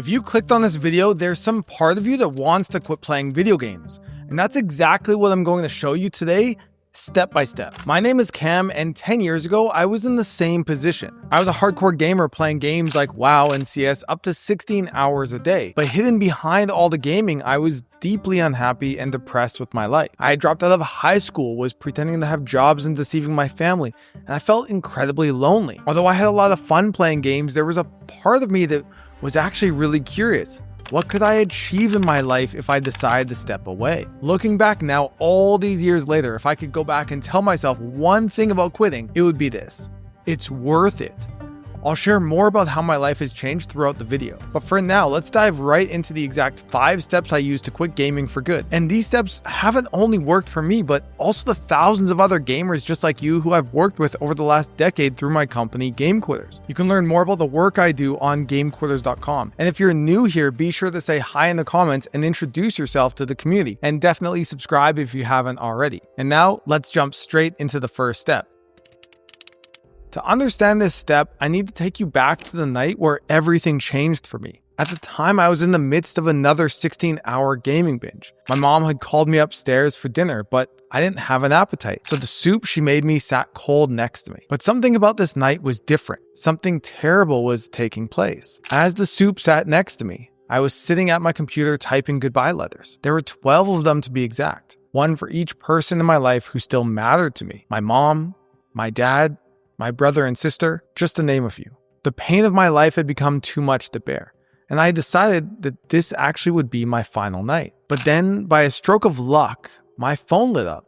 If you clicked on this video, there's some part of you that wants to quit playing video games. And that's exactly what I'm going to show you today, step by step. My name is Cam, and 10 years ago, I was in the same position. I was a hardcore gamer playing games like WoW and CS up to 16 hours a day. But hidden behind all the gaming, I was deeply unhappy and depressed with my life. I had dropped out of high school, was pretending to have jobs and deceiving my family, and I felt incredibly lonely. Although I had a lot of fun playing games, there was a part of me that was actually really curious. What could I achieve in my life if I decided to step away? Looking back now, all these years later, if I could go back and tell myself one thing about quitting, it would be this: it's worth it. I'll share more about how my life has changed throughout the video. But for now, let's dive right into the exact 5 steps I used to quit gaming for good. And these steps haven't only worked for me, but also the thousands of other gamers just like you who I've worked with over the last decade through my company, Game Quitters. You can learn more about the work I do on GameQuitters.com. And if you're new here, be sure to say hi in the comments and introduce yourself to the community. And definitely subscribe if you haven't already. And now, let's jump straight into the first step. To understand this step, I need to take you back to the night where everything changed for me. At the time, I was in the midst of another 16-hour gaming binge. My mom had called me upstairs for dinner, but I didn't have an appetite, so the soup she made me sat cold next to me. But something about this night was different. Something terrible was taking place. As the soup sat next to me, I was sitting at my computer typing goodbye letters. There were 12 of them to be exact. One for each person in my life who still mattered to me. My mom, my dad, my brother and sister, just to name a few. The pain of my life had become too much to bear, and I decided that this actually would be my final night. But then, by a stroke of luck, my phone lit up.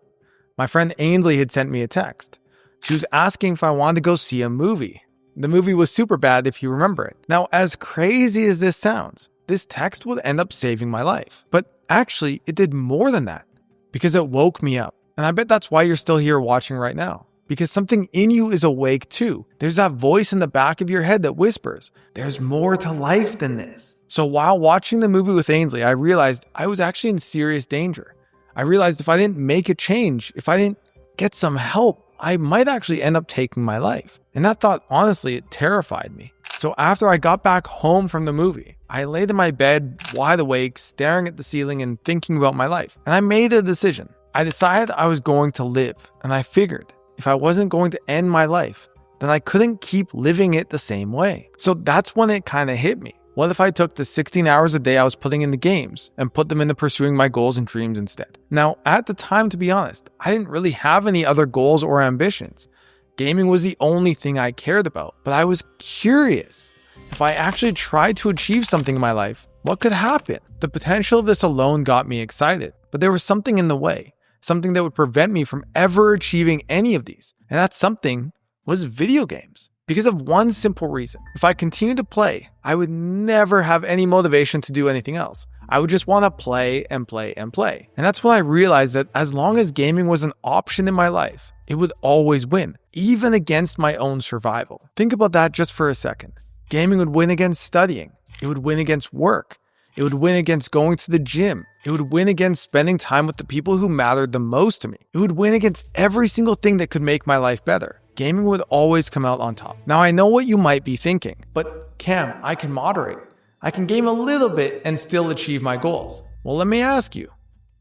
My friend Ainsley had sent me a text. She was asking if I wanted to go see a movie. The movie was Superbad, if you remember it. Now, as crazy as this sounds, this text would end up saving my life. But actually, it did more than that, because it woke me up. And I bet that's why you're still here watching right now. Because something in you is awake too. There's that voice in the back of your head that whispers, there's more to life than this. So while watching the movie with Ainsley, I realized I was actually in serious danger. I realized if I didn't make a change, if I didn't get some help, I might actually end up taking my life. And that thought, honestly, it terrified me. So after I got back home from the movie, I laid in my bed, wide awake, staring at the ceiling and thinking about my life. And I made a decision. I decided I was going to live, and I figured if I wasn't going to end my life, then I couldn't keep living it the same way. So that's when it kind of hit me. What if I took the 16 hours a day I was putting into games and put them into pursuing my goals and dreams instead? Now, at the time, to be honest, I didn't really have any other goals or ambitions. Gaming was the only thing I cared about, but I was curious. If I actually tried to achieve something in my life, what could happen? The potential of this alone got me excited, but there was something in the way. Something that would prevent me from ever achieving any of these. And that something was video games. Because of one simple reason. If I continued to play, I would never have any motivation to do anything else. I would just want to play and play and play. And that's when I realized that as long as gaming was an option in my life, it would always win, even against my own survival. Think about that just for a second. Gaming would win against studying. It would win against work. It would win against going to the gym. It would win against spending time with the people who mattered the most to me. It would win against every single thing that could make my life better. Gaming would always come out on top. Now I know what you might be thinking, but Cam, I can moderate. I can game a little bit and still achieve my goals. Well, let me ask you,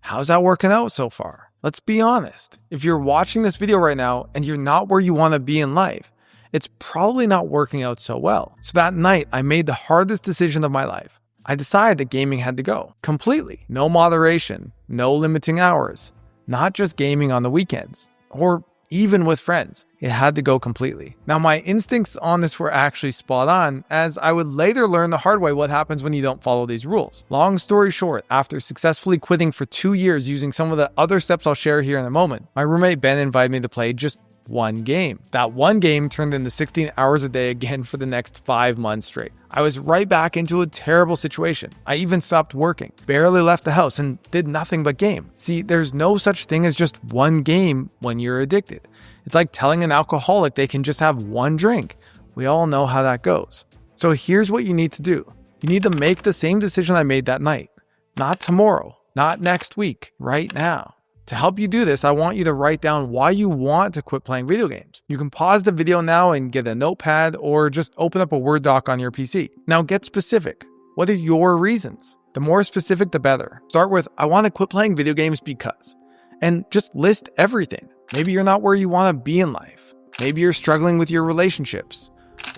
how's that working out so far? Let's be honest. If you're watching this video right now and you're not where you want to be in life, it's probably not working out so well. So that night, I made the hardest decision of my life. I decided that gaming had to go completely. No moderation, no limiting hours, not just gaming on the weekends or even with friends. It had to go completely. Now, my instincts on this were actually spot on, as I would later learn the hard way what happens when you don't follow these rules. Long story short, after successfully quitting for 2 years using some of the other steps I'll share here in a moment, my roommate Ben invited me to play just one game. That one game turned into 16 hours a day again for the next 5 months straight. I was right back into a terrible situation. I even stopped working, barely left the house, and did nothing but game. See, there's no such thing as just one game when you're addicted. It's like telling an alcoholic they can just have one drink. We all know how that goes. So here's what you need to do. You need to make the same decision I made that night. Not tomorrow, not next week, right now. To help you do this, I want you to write down why you want to quit playing video games. You can pause the video now and get a notepad or just open up a Word doc on your PC. Now get specific. What are your reasons? The more specific, the better. Start with, I want to quit playing video games because, and just list everything. Maybe you're not where you want to be in life. Maybe you're struggling with your relationships,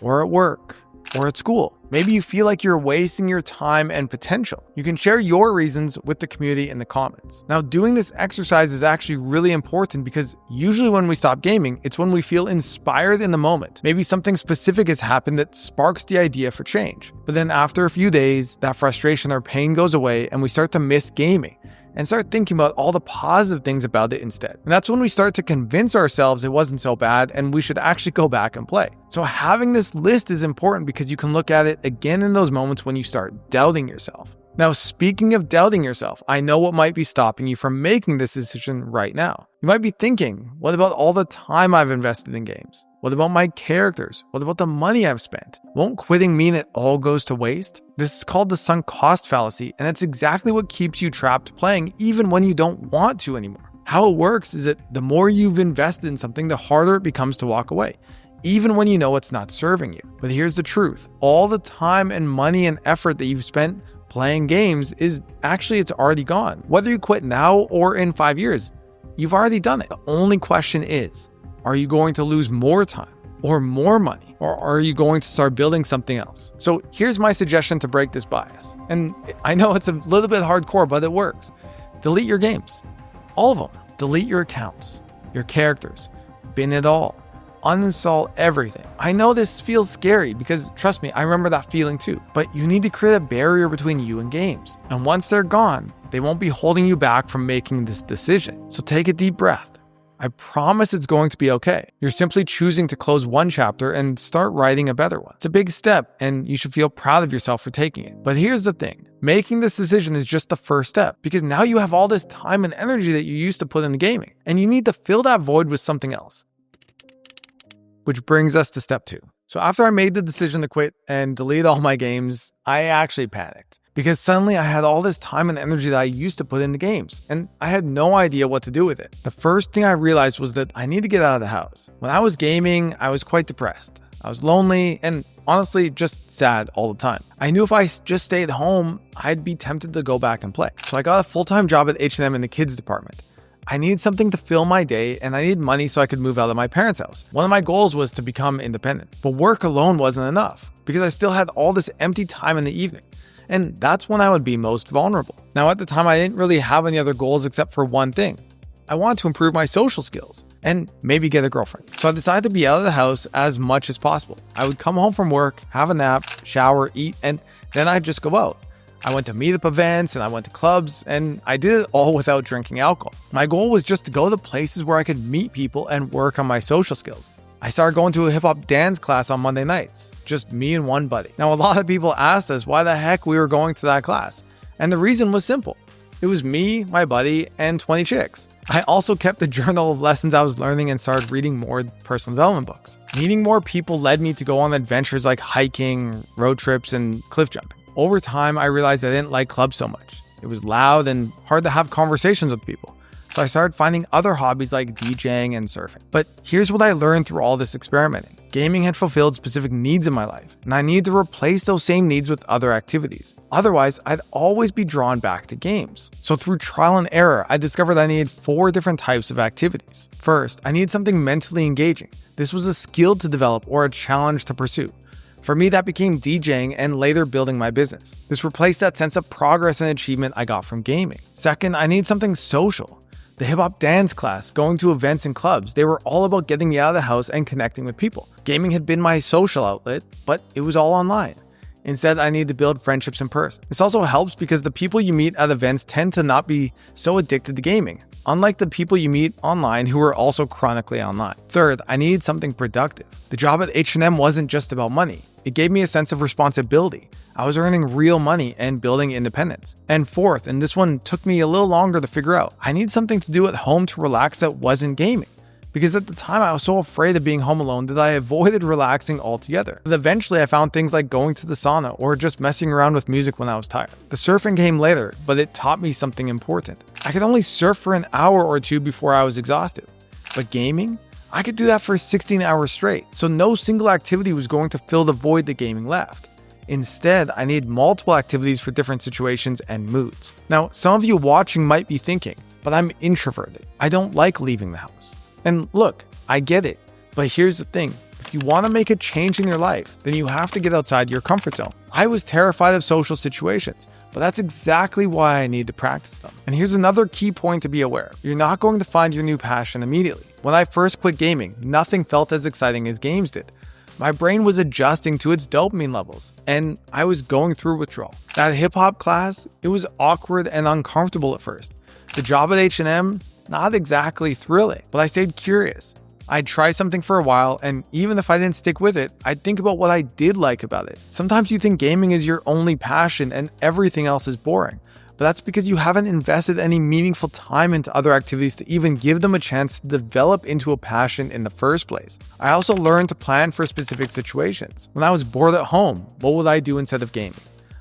or at work, or at school. Maybe you feel like you're wasting your time and potential. You can share your reasons with the community in the comments. Now, doing this exercise is actually really important because usually when we stop gaming, it's when we feel inspired in the moment. Maybe something specific has happened that sparks the idea for change. But then after a few days, that frustration or pain goes away and we start to miss gaming and start thinking about all the positive things about it instead. And that's when we start to convince ourselves it wasn't so bad and we should actually go back and play. So having this list is important because you can look at it again in those moments when you start doubting yourself. Now, speaking of doubting yourself, I know what might be stopping you from making this decision right now. You might be thinking, what about all the time I've invested in games? What about my characters? What about the money I've spent? Won't quitting mean it all goes to waste? This is called the sunk cost fallacy, and it's exactly what keeps you trapped playing even when you don't want to anymore. How it works is that the more you've invested in something, the harder it becomes to walk away, even when you know it's not serving you. But here's the truth. All the time and money and effort that you've spent playing games it's already gone. Whether you quit now or in 5 years, you've already done it. The only question is, are you going to lose more time or more money? Or are you going to start building something else? So here's my suggestion to break this bias. And I know it's a little bit hardcore, but it works. Delete your games. All of them. Delete your accounts, your characters, bin it all. Uninstall everything. I know this feels scary because trust me, I remember that feeling too. But you need to create a barrier between you and games. And once they're gone, they won't be holding you back from making this decision. So take a deep breath. I promise it's going to be okay. You're simply choosing to close one chapter and start writing a better one. It's a big step and you should feel proud of yourself for taking it. But here's the thing. Making this decision is just the first step because now you have all this time and energy that you used to put into gaming and you need to fill that void with something else. Which brings us to step 2. So after I made the decision to quit and delete all my games, I actually panicked. Because suddenly I had all this time and energy that I used to put into games, and I had no idea what to do with it. The first thing I realized was that I need to get out of the house. When I was gaming, I was quite depressed. I was lonely and honestly just sad all the time. I knew if I just stayed home, I'd be tempted to go back and play. So I got a full-time job at H&M in the kids department. I needed something to fill my day and I needed money so I could move out of my parents' house. One of my goals was to become independent, but work alone wasn't enough because I still had all this empty time in the evening. And that's when I would be most vulnerable. Now, at the time, I didn't really have any other goals except for one thing. I wanted to improve my social skills and maybe get a girlfriend. So I decided to be out of the house as much as possible. I would come home from work, have a nap, shower, eat, and then I'd just go out. I went to meetup events and I went to clubs and I did it all without drinking alcohol. My goal was just to go to places where I could meet people and work on my social skills. I started going to a hip-hop dance class on Monday nights, just me and one buddy. Now, a lot of people asked us why the heck we were going to that class. And the reason was simple. It was me, my buddy, and 20 chicks. I also kept a journal of lessons I was learning and started reading more personal development books. Meeting more people led me to go on adventures like hiking, road trips, and cliff jumping. Over time, I realized I didn't like clubs so much. It was loud and hard to have conversations with people. So I started finding other hobbies like DJing and surfing. But here's what I learned through all this experimenting. Gaming had fulfilled specific needs in my life, and I needed to replace those same needs with other activities. Otherwise, I'd always be drawn back to games. So through trial and error, I discovered I needed 4 different types of activities. First, I needed something mentally engaging. This was a skill to develop or a challenge to pursue. For me, that became DJing and later building my business. This replaced that sense of progress and achievement I got from gaming. Second, I needed something social. The hip-hop dance class, going to events and clubs, they were all about getting me out of the house and connecting with people. Gaming had been my social outlet, but it was all online. Instead, I needed to build friendships in person. This also helps because the people you meet at events tend to not be so addicted to gaming, unlike the people you meet online who are also chronically online. Third, I needed something productive. The job at H&M wasn't just about money. It gave me a sense of responsibility. I was earning real money and building independence. And fourth, and this one took me a little longer to figure out, I need something to do at home to relax that wasn't gaming. Because at the time I was so afraid of being home alone that I avoided relaxing altogether. But eventually I found things like going to the sauna or just messing around with music when I was tired. The surfing came later, but it taught me something important. I could only surf for an hour or two before I was exhausted. But gaming? I could do that for 16 hours straight. So no single activity was going to fill the void that gaming left. Instead, I need multiple activities for different situations and moods. Now, some of you watching might be thinking, but I'm introverted. I don't like leaving the house. And look, I get it. But here's the thing. If you want to make a change in your life, then you have to get outside your comfort zone. I was terrified of social situations, but that's exactly why I need to practice them. And here's another key point to be aware. You're not going to find your new passion immediately. When I first quit gaming, nothing felt as exciting as games did. My brain was adjusting to its dopamine levels, and I was going through withdrawal. That hip-hop class, it was awkward and uncomfortable at first. The job at H&M, not exactly thrilling, but I stayed curious. I'd try something for a while, and even if I didn't stick with it, I'd think about what I did like about it. Sometimes you think gaming is your only passion and everything else is boring, but that's because you haven't invested any meaningful time into other activities to even give them a chance to develop into a passion in the first place. I also learned to plan for specific situations. When I was bored at home, what would I do instead of gaming?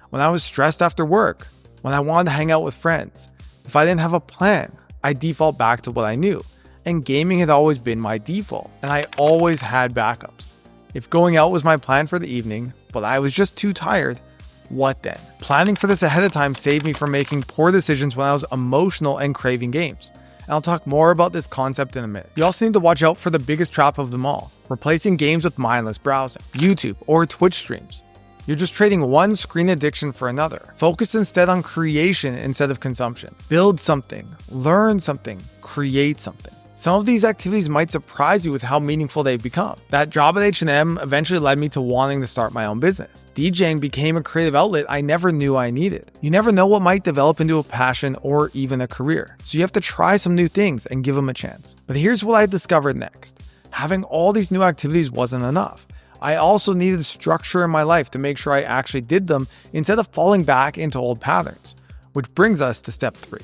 When I was stressed after work, when I wanted to hang out with friends. If I didn't have a plan, I'd default back to what I knew. And gaming had always been my default, and I always had backups. If going out was my plan for the evening, but I was just too tired, what then? Planning for this ahead of time saved me from making poor decisions when I was emotional and craving games. And I'll talk more about this concept in a minute. You also need to watch out for the biggest trap of them all, replacing games with mindless browsing, YouTube, or Twitch streams. You're just trading one screen addiction for another. Focus instead on creation instead of consumption. Build something, learn something, create something. Some of these activities might surprise you with how meaningful they've become. That job at H&M eventually led me to wanting to start my own business. DJing became a creative outlet I never knew I needed. You never know what might develop into a passion or even a career. So you have to try some new things and give them a chance. But here's what I discovered next. Having all these new activities wasn't enough. I also needed structure in my life to make sure I actually did them instead of falling back into old patterns. Which brings us to step 3.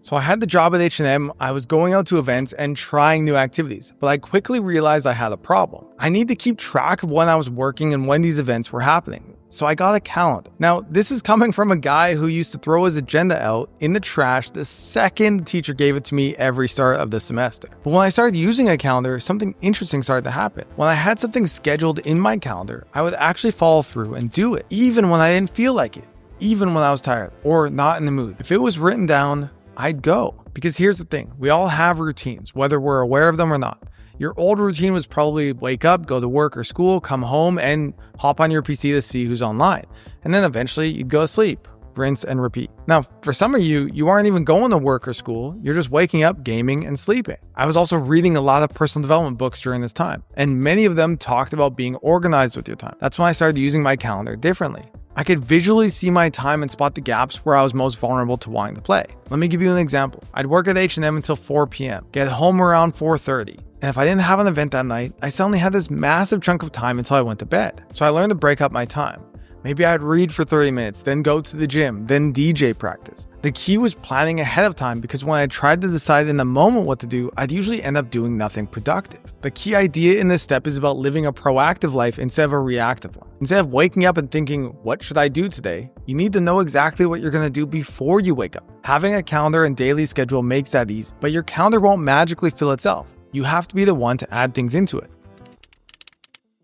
So I had the job at H&M, I was going out to events and trying new activities, but I quickly realized I had a problem. I need to keep track of when I was working and when these events were happening. So I got a calendar. Now, this is coming from a guy who used to throw his agenda out in the trash the second the teacher gave it to me every start of the semester. But when I started using a calendar, something interesting started to happen. When I had something scheduled in my calendar, I would actually follow through and do it, even when I didn't feel like it, even when I was tired or not in the mood. If it was written down, I'd go. Because here's the thing, we all have routines, whether we're aware of them or not. Your old routine was probably wake up, go to work or school, come home, and hop on your PC to see who's online. And then eventually you'd go to sleep, rinse and repeat. Now, for some of you aren't even going to work or school, you're just waking up, gaming, and sleeping. I was also reading a lot of personal development books during this time, and many of them talked about being organized with your time. That's when I started using my calendar differently. I could visually see my time and spot the gaps where I was most vulnerable to wanting to play. Let me give you an example. I'd work at H&M until 4 p.m., get home around 4:30. And if I didn't have an event that night, I suddenly had this massive chunk of time until I went to bed. So I learned to break up my time. Maybe I'd read for 30 minutes, then go to the gym, then DJ practice. The key was planning ahead of time because when I tried to decide in the moment what to do, I'd usually end up doing nothing productive. The key idea in this step is about living a proactive life instead of a reactive one. Instead of waking up and thinking, what should I do today? You need to know exactly what you're going to do before you wake up. Having a calendar and daily schedule makes that easy, but your calendar won't magically fill itself. You have to be the one to add things into it.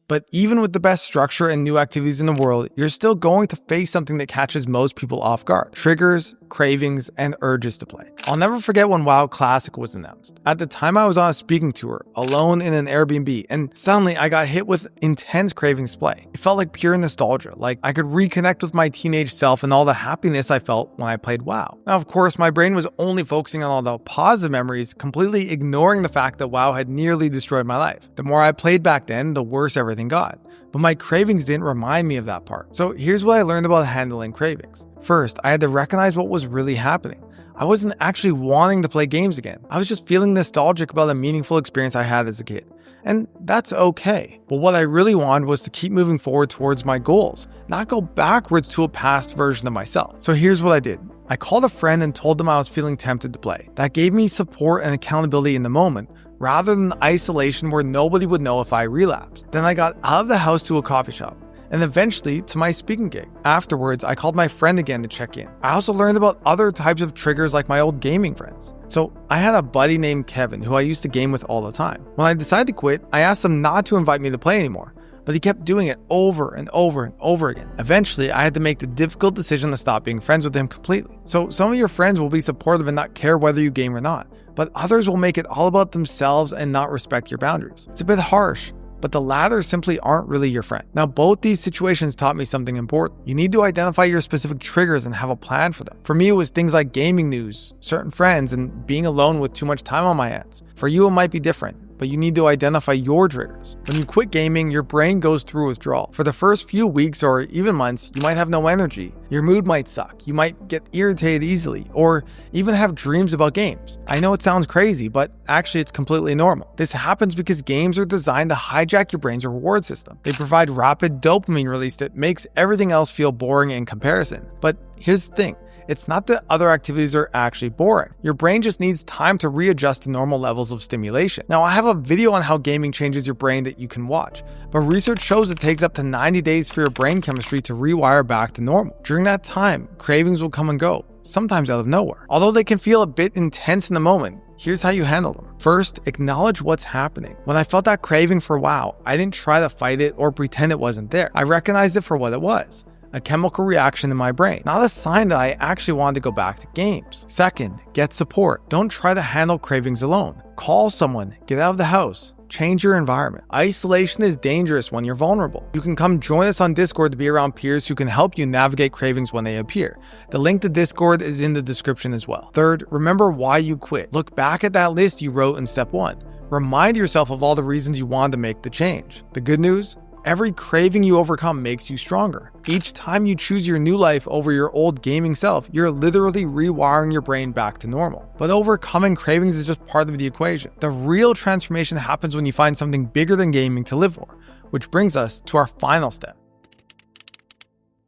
But even with the best structure and new activities in the world, you're still going to face something that catches most people off guard. Triggers, cravings, and urges to play. I'll never forget when WoW Classic was announced. At the time I was on a speaking tour, alone in an Airbnb, and suddenly I got hit with intense cravings to play. It felt like pure nostalgia, like I could reconnect with my teenage self and all the happiness I felt when I played WoW. Now, of course, my brain was only focusing on all the positive memories, completely ignoring the fact that WoW had nearly destroyed my life. The more I played back then, the worse everything got. But my cravings didn't remind me of that part. So here's what I learned about handling cravings. First, I had to recognize what was really happening. I wasn't actually wanting to play games again. I was just feeling nostalgic about a meaningful experience I had as a kid. And that's okay. But what I really wanted was to keep moving forward towards my goals, not go backwards to a past version of myself. So here's what I did. I called a friend and told them I was feeling tempted to play. That gave me support and accountability in the moment, rather than isolation where nobody would know if I relapsed. Then I got out of the house to a coffee shop, and eventually to my speaking gig. Afterwards, I called my friend again to check in. I also learned about other types of triggers like my old gaming friends. So I had a buddy named Kevin who I used to game with all the time. When I decided to quit, I asked him not to invite me to play anymore, but he kept doing it over and over and over again. Eventually, I had to make the difficult decision to stop being friends with him completely. So some of your friends will be supportive and not care whether you game or not, but others will make it all about themselves and not respect your boundaries. It's a bit harsh, but the latter simply aren't really your friend. Now, both these situations taught me something important. You need to identify your specific triggers and have a plan for them. For me, it was things like gaming news, certain friends, and being alone with too much time on my hands. For you, it might be different, but you need to identify your triggers. When you quit gaming, your brain goes through withdrawal. For the first few weeks or even months, you might have no energy. Your mood might suck. You might get irritated easily, or even have dreams about games. I know it sounds crazy, but actually it's completely normal. This happens because games are designed to hijack your brain's reward system. They provide rapid dopamine release that makes everything else feel boring in comparison. But here's the thing. It's not that other activities are actually boring. Your brain just needs time to readjust to normal levels of stimulation. Now, I have a video on how gaming changes your brain that you can watch, but research shows it takes up to 90 days for your brain chemistry to rewire back to normal. During that time, cravings will come and go, sometimes out of nowhere. Although they can feel a bit intense in the moment, here's how you handle them. First, acknowledge what's happening. When I felt that craving for WoW, I didn't try to fight it or pretend it wasn't there. I recognized it for what it was. A chemical reaction in my brain, not a sign that I actually wanted to go back to games. Second, get support. Don't try to handle cravings alone. Call someone, get out of the house, change your environment. Isolation is dangerous when you're vulnerable. You can come join us on Discord to be around peers who can help you navigate cravings when they appear. The link to Discord is in the description as well. Third, remember why you quit. Look back at that list you wrote in step 1. Remind yourself of all the reasons you wanted to make the change. The good news? Every craving you overcome makes you stronger. Each time you choose your new life over your old gaming self, you're literally rewiring your brain back to normal. But overcoming cravings is just part of the equation. The real transformation happens when you find something bigger than gaming to live for, which brings us to our final step.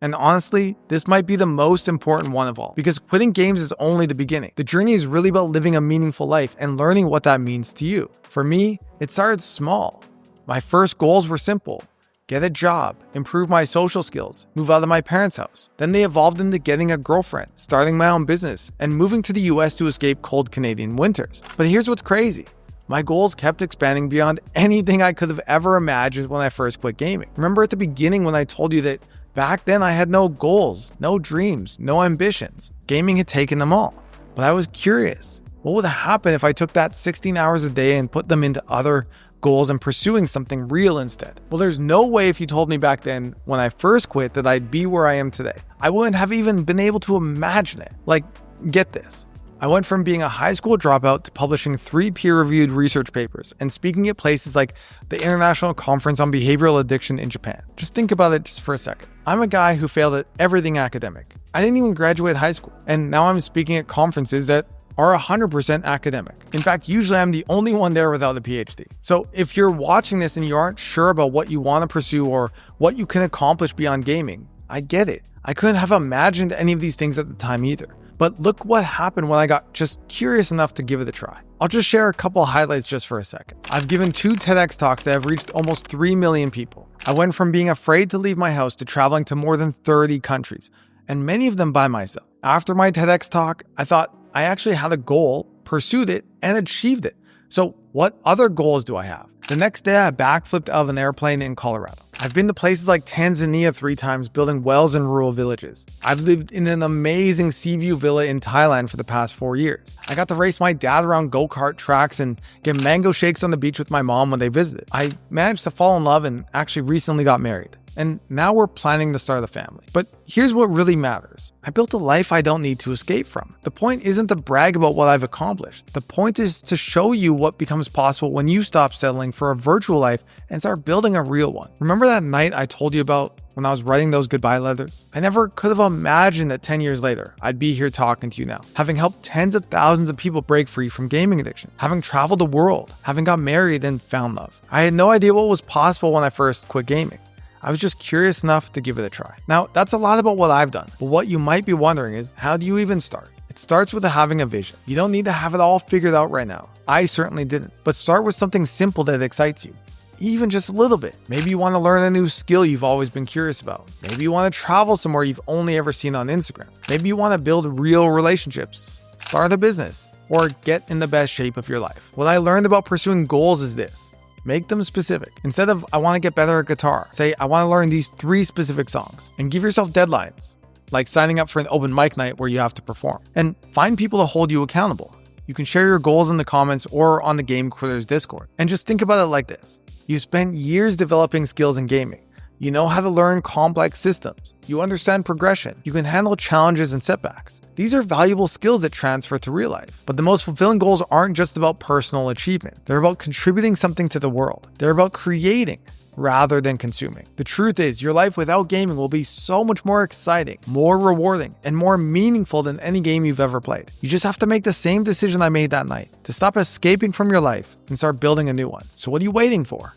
And honestly, this might be the most important one of all, because quitting games is only the beginning. The journey is really about living a meaningful life and learning what that means to you. For me, it started small. My first goals were simple. Get a job, improve my social skills, move out of my parents' house. Then they evolved into getting a girlfriend, starting my own business, and moving to the US to escape cold Canadian winters. But here's what's crazy. My goals kept expanding beyond anything I could have ever imagined when I first quit gaming. Remember at the beginning when I told you that back then I had no goals, no dreams, no ambitions. Gaming had taken them all. But I was curious. What would happen if I took that 16 hours a day and put them into other goals and pursuing something real instead? Well, there's no way if you told me back then when I first quit that I'd be where I am today. I wouldn't have even been able to imagine it. Like, get this. I went from being a high school dropout to publishing 3 peer-reviewed research papers and speaking at places like the International Conference on Behavioral Addiction in Japan. Just think about it just for a second. I'm a guy who failed at everything academic. I didn't even graduate high school, and now I'm speaking at conferences that are 100% academic. In fact, usually I'm the only one there without a PhD. So if you're watching this and you aren't sure about what you want to pursue or what you can accomplish beyond gaming, I get it. I couldn't have imagined any of these things at the time either. But look what happened when I got just curious enough to give it a try. I'll just share a couple highlights just for a second. I've given 2 TEDx talks that have reached almost 3 million people. I went from being afraid to leave my house to traveling to more than 30 countries, and many of them by myself. After my TEDx talk, I thought I actually had a goal, pursued it, and achieved it. So what other goals do I have? The next day, I backflipped out of an airplane in Colorado. I've been to places like Tanzania 3 times, building wells in rural villages. I've lived in an amazing sea view villa in Thailand for the past 4 years. I got to race my dad around go-kart tracks and get mango shakes on the beach with my mom when they visited. I managed to fall in love and actually recently got married. And now we're planning to start a family. But here's what really matters. I built a life I don't need to escape from. The point isn't to brag about what I've accomplished. The point is to show you what becomes possible when you stop settling for a virtual life and start building a real one. Remember that night I told you about when I was writing those goodbye letters? I never could have imagined that 10 years later, I'd be here talking to you now, having helped tens of thousands of people break free from gaming addiction, having traveled the world, having got married and found love. I had no idea what was possible when I first quit gaming. I was just curious enough to give it a try. Now, that's a lot about what I've done, but what you might be wondering is, how do you even start? It starts with having a vision. You don't need to have it all figured out right now. I certainly didn't, but start with something simple that excites you. Even just a little bit. Maybe you want to learn a new skill you've always been curious about. Maybe you want to travel somewhere you've only ever seen on Instagram. Maybe you want to build real relationships, start a business, or get in the best shape of your life. What I learned about pursuing goals is this. Make them specific. Instead of, I want to get better at guitar, say, I want to learn these 3 specific songs. And give yourself deadlines, like signing up for an open mic night where you have to perform. And find people to hold you accountable. You can share your goals in the comments or on the Game Quitters Discord. And just think about it like this. You've spent years developing skills in gaming. You know how to learn complex systems. You understand progression. You can handle challenges and setbacks. These are valuable skills that transfer to real life. But the most fulfilling goals aren't just about personal achievement. They're about contributing something to the world. They're about creating rather than consuming. The truth is, your life without gaming will be so much more exciting, more rewarding, and more meaningful than any game you've ever played. You just have to make the same decision I made that night, to stop escaping from your life and start building a new one. So what are you waiting for?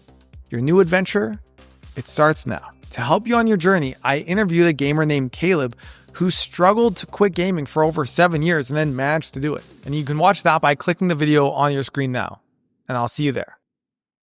Your new adventure? It starts now. To help you on your journey, I interviewed a gamer named Caleb who struggled to quit gaming for over 7 years and then managed to do it. And you can watch that by clicking the video on your screen now. And I'll see you there.